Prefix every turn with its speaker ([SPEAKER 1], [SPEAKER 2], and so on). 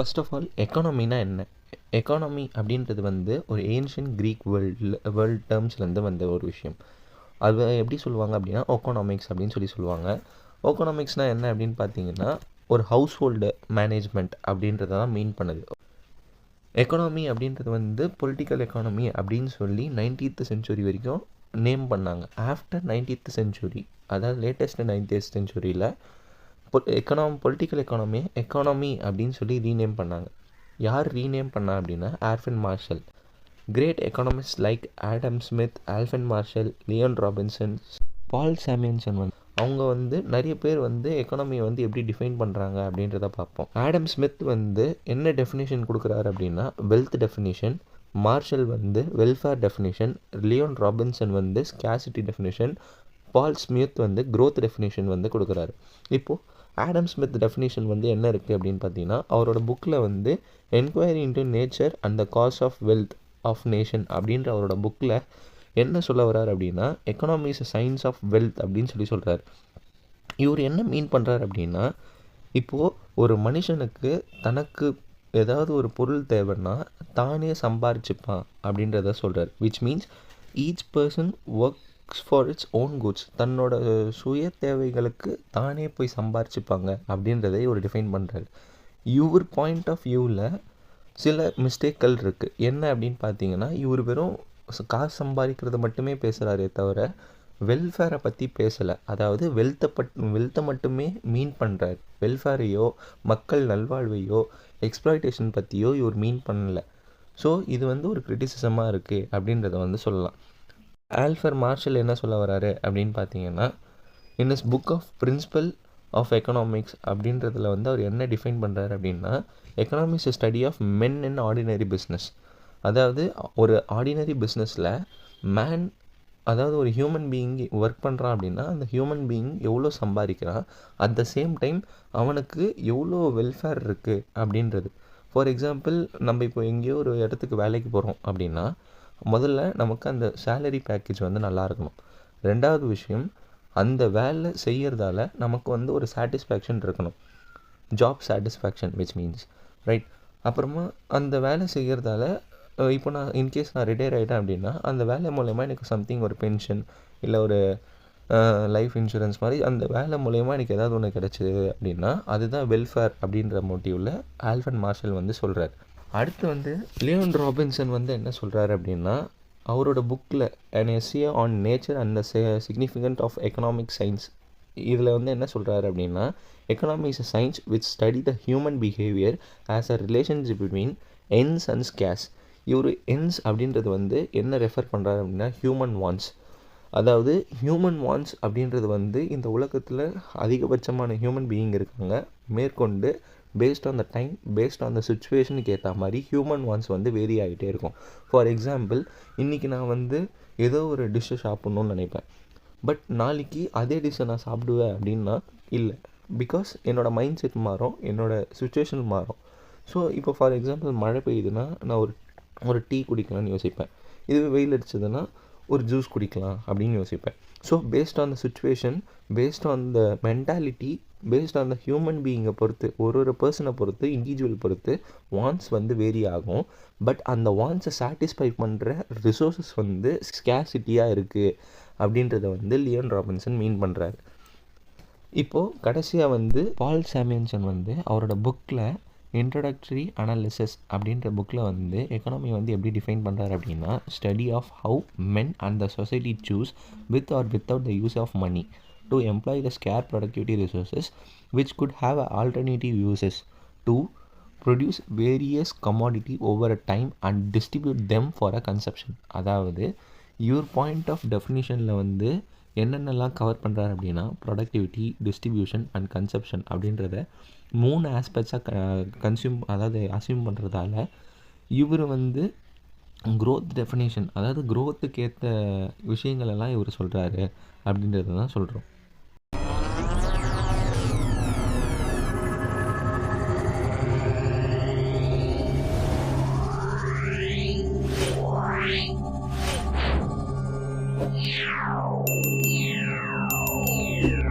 [SPEAKER 1] First of all எக்கானமினா என்ன? Economy அப்படின்றது வந்து ஒரு ஏன்ஷியன்ட் க்ரீக் வேர்ல்ட் டேர்ம்ஸ்லேருந்து வந்த ஒரு விஷயம். அது எப்படி சொல்லுவாங்க அப்படின்னா எக்கனாமிக்ஸ் அப்படின்னு சொல்லுவாங்க. எக்கனாமிக்ஸ்னால் என்ன அப்படின்னு பார்த்தீங்கன்னா ஒரு ஹவுஸ் ஹோல்டு மேனேஜ்மெண்ட் அப்படின்றத தான் மீன் பண்ணுது. எக்கானமி அப்படின்றது வந்து பொலிட்டிக்கல் எக்கானமி அப்படின்னு சொல்லி 19th செஞ்சுரி வரைக்கும் நேம் பண்ணாங்க. ஆஃப்டர் 19th செஞ்சுரி, அதாவது லேட்டஸ்ட் 19th செஞ்சுரியில் பொலிட்டிக்கல் எக்கானமி அப்படின்னு சொல்லி ரீநேம் பண்ணாங்க. யார் ரீநேம் பண்ணா அப்படின்னா Alfred Marshall. Great economist like Adam Smith, Alfred Marshall, Leon Robinson, Paul Samuelson அவங்க வந்து நிறைய பேர் வந்து எக்கானமியை வந்து எப்படி டிஃபைன் பண்ணுறாங்க அப்படின்றத பார்ப்போம். ஆடம் ஸ்மித் வந்து என்ன டெஃபினேஷன் கொடுக்குறாரு அப்படின்னா வெல்த் டெஃபினேஷன், மார்ஷல் வந்து வெல்ஃபேர் டெஃபினேஷன், லியோன் ராபின்சன் வந்து ஸ்கேசிட்டி டெஃபினேஷன், பால் ஸ்மித் வந்து க்ரோத் டெஃபினேஷன் வந்து கொடுக்குறாரு. இப்போது ஆடம் ஸ்மித் டெஃபினேஷன் வந்து என்ன இருக்குது அப்படின்னு பார்த்தீங்கன்னா அவரோட புக்கில் வந்து enquiry into nature and the cause of wealth of nation அப்படின்ற அவரோட புக்கில் என்ன சொல்ல வர்றார் அப்படின்னா economy is a science of wealth அப்படின்னு சொல்கிறார். இவர் என்ன மீன் பண்ணுறார் அப்படின்னா இப்போது ஒரு மனுஷனுக்கு தனக்கு ஏதாவது ஒரு பொருள் தேவைன்னா தானே சம்பாரிச்சுப்பான் அப்படின்றத சொல்கிறார். Which means each person works for its own goods. தன்னோட சுய தேவைகளுக்கு தானே போய் சம்பாரிச்சுப்பாங்க அப்படின்றதை இவர் டிஃபைன் பண்ணுறாரு. இவர் பாயிண்ட் ஆஃப் வியூவில் சில மிஸ்டேக்கள் இருக்குது. என்ன அப்படின்னு பார்த்தீங்கன்னா இவர் வெறும் காசு சம்பாதிக்கிறது மட்டுமே பேசுகிறாரே தவிர வெல்ஃபேரை பற்றி பேசலை. அதாவது வெல்த்தை மட்டுமே மீன் பண்ணுறாரு. வெல்ஃபேரையோ மக்கள் நல்வாழ்வையோ எக்ஸ்ப்ளாய்டேஷன் பற்றியோ இவர் மீன் பண்ணலை. ஸோ இது வந்து ஒரு கிரிட்டிசிசமாக இருக்குது அப்படின்றத வந்து சொல்லலாம். ஆல்ஃப்ரட் மார்ஷல் என்ன சொல்ல வராரு அப்படின்னு பார்த்தீங்கன்னா in his book of principle of economics அப்படின்றதுல வந்து அவர் என்ன டிஃபைன் பண்ணுறாரு அப்படின்னா economics study of men in ordinary business. அதாவது ஒரு ஆர்டினரி பிஸ்னஸில் மேன், அதாவது ஒரு ஹியூமன் பீயிங் ஒர்க் பண்ணுறான் அப்படின்னா அந்த ஹியூமன் பீயிங் எவ்வளோ சம்பாதிக்கிறான், அட் த சேம் டைம் அவனுக்கு எவ்வளோ வெல்ஃபேர் இருக்குது அப்படின்றது. ஃபார் எக்ஸாம்பிள் நம்ம இப்போ எங்கேயோ ஒரு இடத்துக்கு வேலைக்கு போகிறோம் அப்படின்னா முதல்ல நமக்கு அந்த சேலரி பேக்கேஜ் வந்து நல்லா இருக்கணும். ரெண்டாவது விஷயம் அந்த வேலை செய்கிறதால நமக்கு வந்து ஒரு சாட்டிஸ்ஃபேக்ஷன் இருக்கணும், job satisfaction which means right. அப்புறமா அந்த வேலை செய்கிறதால இப்போ நான் இன்கேஸ் நான் ரிட்டையர் ஆகிட்டேன் அப்படின்னா அந்த வேலை மூலயமா எனக்கு சம்திங் ஒரு பென்ஷன் இல்லை ஒரு லைஃப் இன்சூரன்ஸ் மாதிரி அந்த வேலை மூலயமா எனக்கு ஏதாவது ஒன்று கிடச்சிது அப்படின்னா அதுதான் வெல்ஃபேர் அப்படின்ற மோட்டிவில் ஆல்ஃப்ரட் மார்ஷல் வந்து சொல்கிறார். அடுத்து வந்து லியோன் ராபின்சன் வந்து என்ன சொல்கிறாரு அப்படின்னா அவரோட புக்கில் an essay on nature and the significance of economic science இதில் வந்து என்ன சொல்கிறாரு அப்படின்னா economy is a science which study the human behaviour as a relationship between ends and scarce. இவர் என்ஸ் அப்படின்றது வந்து என்ன ரெஃபர் பண்ணுறாரு அப்படின்னா ஹியூமன் வான்ஸ். அதாவது ஹியூமன் வான்ஸ் அப்படின்றது வந்து இந்த உலகத்தில் அதிகபட்சமான ஹியூமன் பீயிங் இருக்காங்க. மேற்கொண்டு paste on the time, paste on த சுச்சுவேஷனுக்கு ஏற்ற மாதிரி ஹியூமன் வான்ஸ் வந்து வேரி ஆகிட்டே இருக்கும். ஃபார் எக்ஸாம்பிள் இன்றைக்கி நான் வந்து ஏதோ ஒரு டிஷ்ஷை சாப்பிட்ணுன்னு நினைப்பேன். பட் நாளைக்கு அதே டிஷ்ஷை நான் சாப்பிடுவேன் அப்படின்னா இல்லை. பிகாஸ் என்னோடய மைண்ட் செட் மாறும், என்னோடய சுச்சுவேஷன் மாறும். ஸோ இப்போ ஃபார் எக்ஸாம்பிள் மழை பெய்யுதுன்னா நான் ஒரு டீ குடிக்கலாம்னு யோசிப்பேன். இதுவே வெயில் அடிச்சதுன்னா ஒரு ஜூஸ் குடிக்கலாம் அப்படின்னு யோசிப்பேன். So based on the situation, based on the mentality, based on the human பீயிங்கை பொறுத்து, ஒரு பர்சனை பொறுத்து, இண்டிவிஜுவல் பொறுத்து வான்ஸ் வந்து வேரி ஆகும். பட் அந்த வான்ஸை சாட்டிஸ்ஃபை பண்ணுற ரிசோர்ஸஸ் வந்து ஸ்கேசிட்டியாக இருக்குது அப்படின்றத வந்து லியோன் ராபின்சன் மீன் பண்ணுறாரு. இப்போது கடைசியாக வந்து பால் சாமியன்சன் வந்து அவரோட புக்கில் இன்ட்ரடக்டரி அனாலிசிஸ் அப்படின்ற புக்கில் வந்து எக்கனாமி வந்து எப்படி டிஃபைன் பண்ணுறாரு அப்படின்னா study of how men and the society choose with or without the use of money to employ the scarce productivity resources which could have alternative uses to produce various commodity over a time and distribute them for a consumption. அதாவது your point of definitionல வந்து என்னென்னலாம் cover பண்ணுறாரு அப்படின்னா productivity, distribution and consumption அப்படின்றத 3 ஆஸ்பெக்ட்ஸாக assume பண்ணுறதால இவர் வந்து growth definition, அதாவது க்ரோத்துக்கு ஏற்ற விஷயங்களெல்லாம் இவர் சொல்கிறாரு அப்படின்றத தான் சொல்கிறோம்.
[SPEAKER 2] Yeah.